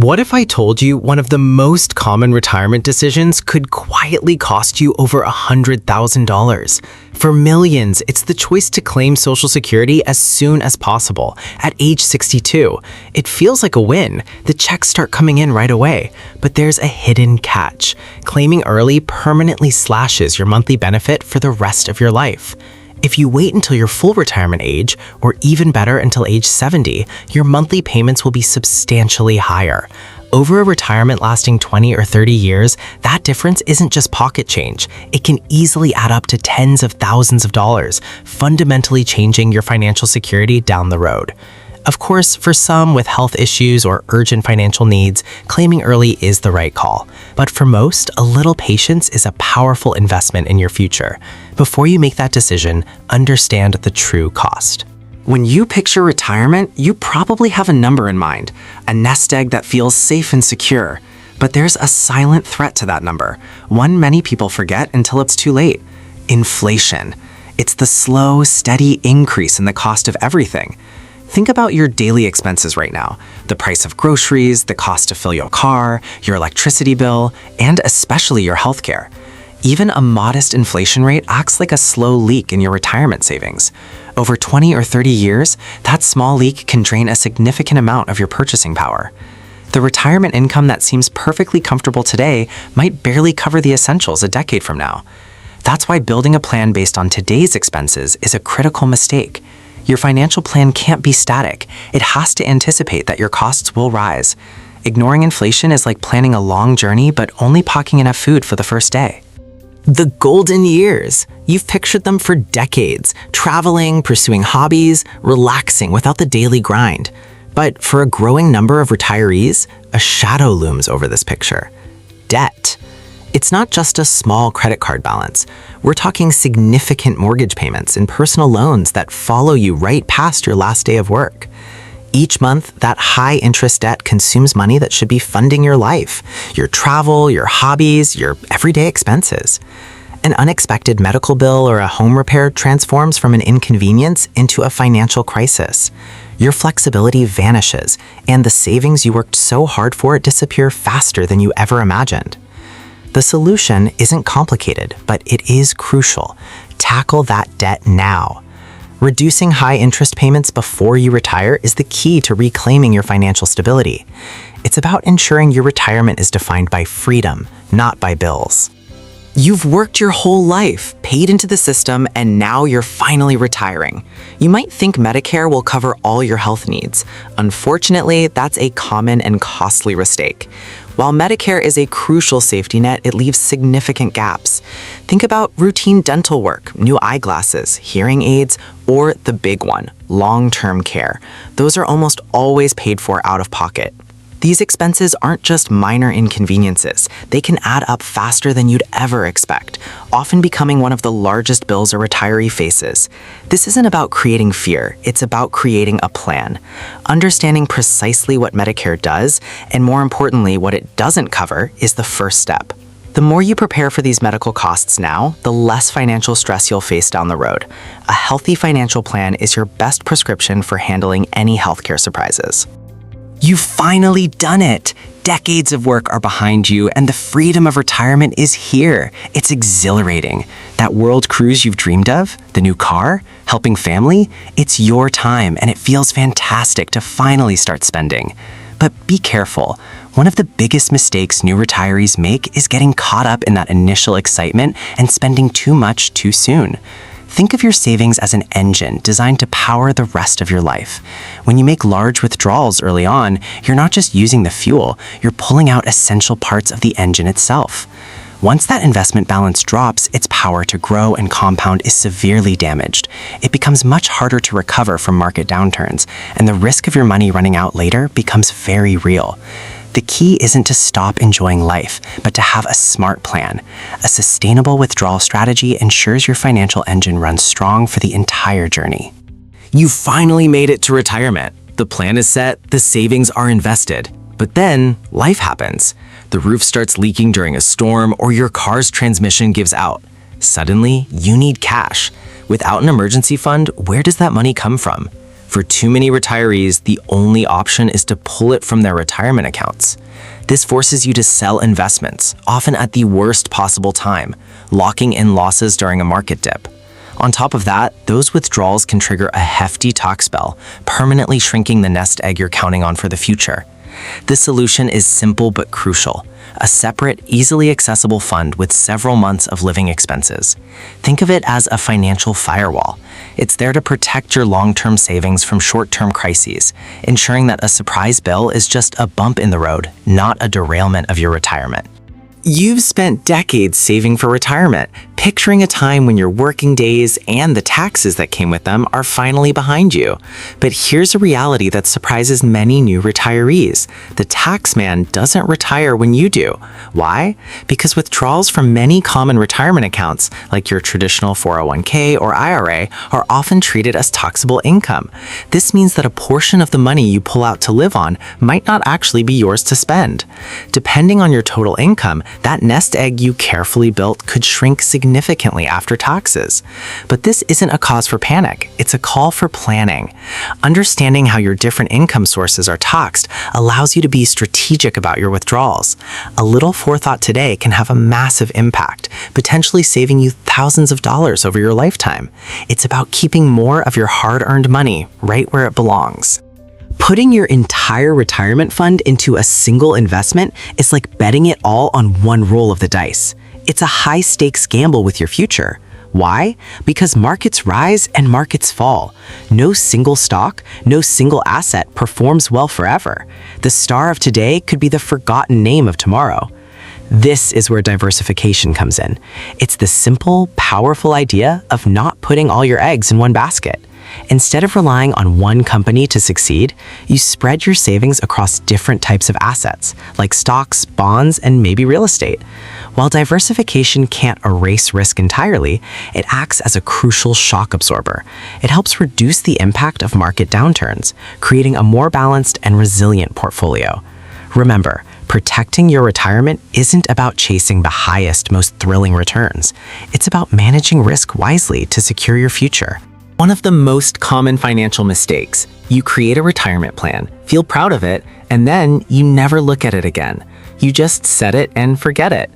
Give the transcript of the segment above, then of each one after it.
What if I told you one of the most common retirement decisions could quietly cost you over $100,000? For millions, it's the choice to claim Social Security as soon as possible, at age 62. It feels like a win. The checks start coming in right away. But there's a hidden catch. Claiming early permanently slashes your monthly benefit for the rest of your life. If you wait until your full retirement age, or even better until age 70, your monthly payments will be substantially higher. Over a retirement lasting 20 or 30 years, that difference isn't just pocket change. It can easily add up to tens of thousands of dollars, fundamentally changing your financial security down the road. Of course, for some with health issues or urgent financial needs, claiming early is the right call. But for most, a little patience is a powerful investment in your future. Before you make that decision, understand the true cost. When you picture retirement, you probably have a number in mind, a nest egg that feels safe and secure. But there's a silent threat to that number, one many people forget until it's too late. Inflation. It's the slow, steady increase in the cost of everything. Think about your daily expenses right now. The price of groceries, the cost to fill your car, your electricity bill, and especially your healthcare. Even a modest inflation rate acts like a slow leak in your retirement savings. Over 20 or 30 years, that small leak can drain a significant amount of your purchasing power. The retirement income that seems perfectly comfortable today might barely cover the essentials a decade from now. That's why building a plan based on today's expenses is a critical mistake. Your financial plan can't be static. It has to anticipate that your costs will rise. Ignoring inflation is like planning a long journey but only packing enough food for the first day. The golden years. You've pictured them for decades, traveling, pursuing hobbies, relaxing without the daily grind. But for a growing number of retirees, a shadow looms over this picture. Debt. It's not just a small credit card balance. We're talking significant mortgage payments and personal loans that follow you right past your last day of work. Each month, that high-interest debt consumes money that should be funding your life, your travel, your hobbies, your everyday expenses. An unexpected medical bill or a home repair transforms from an inconvenience into a financial crisis. Your flexibility vanishes, and the savings you worked so hard for disappear faster than you ever imagined. The solution isn't complicated, but it is crucial. Tackle that debt now. Reducing high interest payments before you retire is the key to reclaiming your financial stability. It's about ensuring your retirement is defined by freedom, not by bills. You've worked your whole life, paid into the system, and now you're finally retiring. You might think Medicare will cover all your health needs. Unfortunately, that's a common and costly mistake. While Medicare is a crucial safety net, it leaves significant gaps. Think about routine dental work, new eyeglasses, hearing aids, or the big one, long-term care. Those are almost always paid for out of pocket. These expenses aren't just minor inconveniences. They can add up faster than you'd ever expect, often becoming one of the largest bills a retiree faces. This isn't about creating fear, it's about creating a plan. Understanding precisely what Medicare does, and more importantly, what it doesn't cover, is the first step. The more you prepare for these medical costs now, the less financial stress you'll face down the road. A healthy financial plan is your best prescription for handling any healthcare surprises. You've finally done it! Decades of work are behind you, and the freedom of retirement is here. It's exhilarating. That world cruise you've dreamed of, the new car, helping family, it's your time, and it feels fantastic to finally start spending. But be careful. One of the biggest mistakes new retirees make is getting caught up in that initial excitement and spending too much too soon. Think of your savings as an engine designed to power the rest of your life. When you make large withdrawals early on, you're not just using the fuel, you're pulling out essential parts of the engine itself. Once that investment balance drops, its power to grow and compound is severely damaged. It becomes much harder to recover from market downturns, and the risk of your money running out later becomes very real. The key isn't to stop enjoying life, but to have a smart plan. A sustainable withdrawal strategy ensures your financial engine runs strong for the entire journey. You finally made it to retirement. The plan is set, the savings are invested. But then, life happens. The roof starts leaking during a storm, or your car's transmission gives out. Suddenly, you need cash. Without an emergency fund, where does that money come from? For too many retirees, the only option is to pull it from their retirement accounts. This forces you to sell investments, often at the worst possible time, locking in losses during a market dip. On top of that, those withdrawals can trigger a hefty tax bill, permanently shrinking the nest egg you're counting on for the future. The solution is simple but crucial: a separate, easily accessible fund with several months of living expenses. Think of it as a financial firewall. It's there to protect your long-term savings from short-term crises, ensuring that a surprise bill is just a bump in the road, not a derailment of your retirement. You've spent decades saving for retirement, picturing a time when your working days and the taxes that came with them are finally behind you. But here's a reality that surprises many new retirees. The tax man doesn't retire when you do. Why? Because withdrawals from many common retirement accounts, like your traditional 401k or IRA, are often treated as taxable income. This means that a portion of the money you pull out to live on might not actually be yours to spend. Depending on your total income, that nest egg you carefully built could shrink significantly after taxes. But this isn't a cause for panic, it's a call for planning. Understanding how your different income sources are taxed allows you to be strategic about your withdrawals. A little forethought today can have a massive impact, potentially saving you thousands of dollars over your lifetime. It's about keeping more of your hard-earned money right where it belongs. Putting your entire retirement fund into a single investment is like betting it all on one roll of the dice. It's a high-stakes gamble with your future. Why? Because markets rise and markets fall. No single stock, no single asset performs well forever. The star of today could be the forgotten name of tomorrow. This is where diversification comes in. It's the simple, powerful idea of not putting all your eggs in one basket. Instead of relying on one company to succeed, you spread your savings across different types of assets, like stocks, bonds, and maybe real estate. While diversification can't erase risk entirely, it acts as a crucial shock absorber. It helps reduce the impact of market downturns, creating a more balanced and resilient portfolio. Remember, protecting your retirement isn't about chasing the highest, most thrilling returns. It's about managing risk wisely to secure your future. One of the most common financial mistakes: you create a retirement plan, feel proud of it, and then you never look at it again. You just set it and forget it.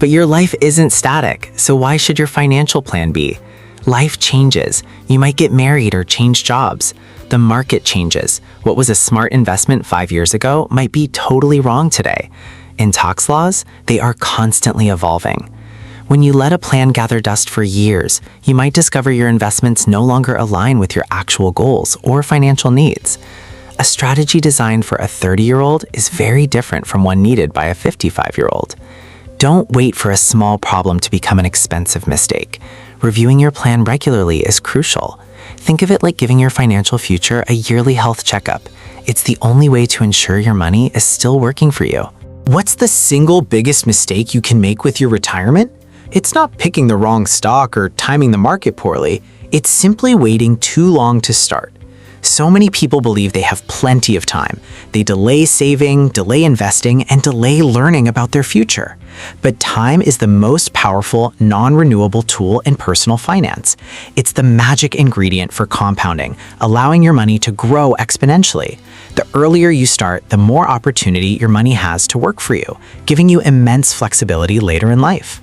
But your life isn't static, so why should your financial plan be? Life changes. You might get married or change jobs. The market changes. What was a smart investment 5 years ago might be totally wrong today. In tax laws, they are constantly evolving. When you let a plan gather dust for years, you might discover your investments no longer align with your actual goals or financial needs. A strategy designed for a 30-year-old is very different from one needed by a 55-year-old. Don't wait for a small problem to become an expensive mistake. Reviewing your plan regularly is crucial. Think of it like giving your financial future a yearly health checkup. It's the only way to ensure your money is still working for you. What's the single biggest mistake you can make with your retirement? It's not picking the wrong stock or timing the market poorly. It's simply waiting too long to start. So many people believe they have plenty of time. They delay saving, delay investing, and delay learning about their future. But time is the most powerful, non-renewable tool in personal finance. It's the magic ingredient for compounding, allowing your money to grow exponentially. The earlier you start, the more opportunity your money has to work for you, giving you immense flexibility later in life.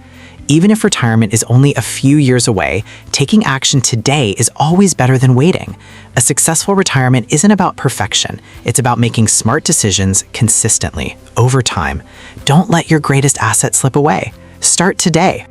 Even if retirement is only a few years away, taking action today is always better than waiting. A successful retirement isn't about perfection. It's about making smart decisions consistently, over time. Don't let your greatest asset slip away. Start today.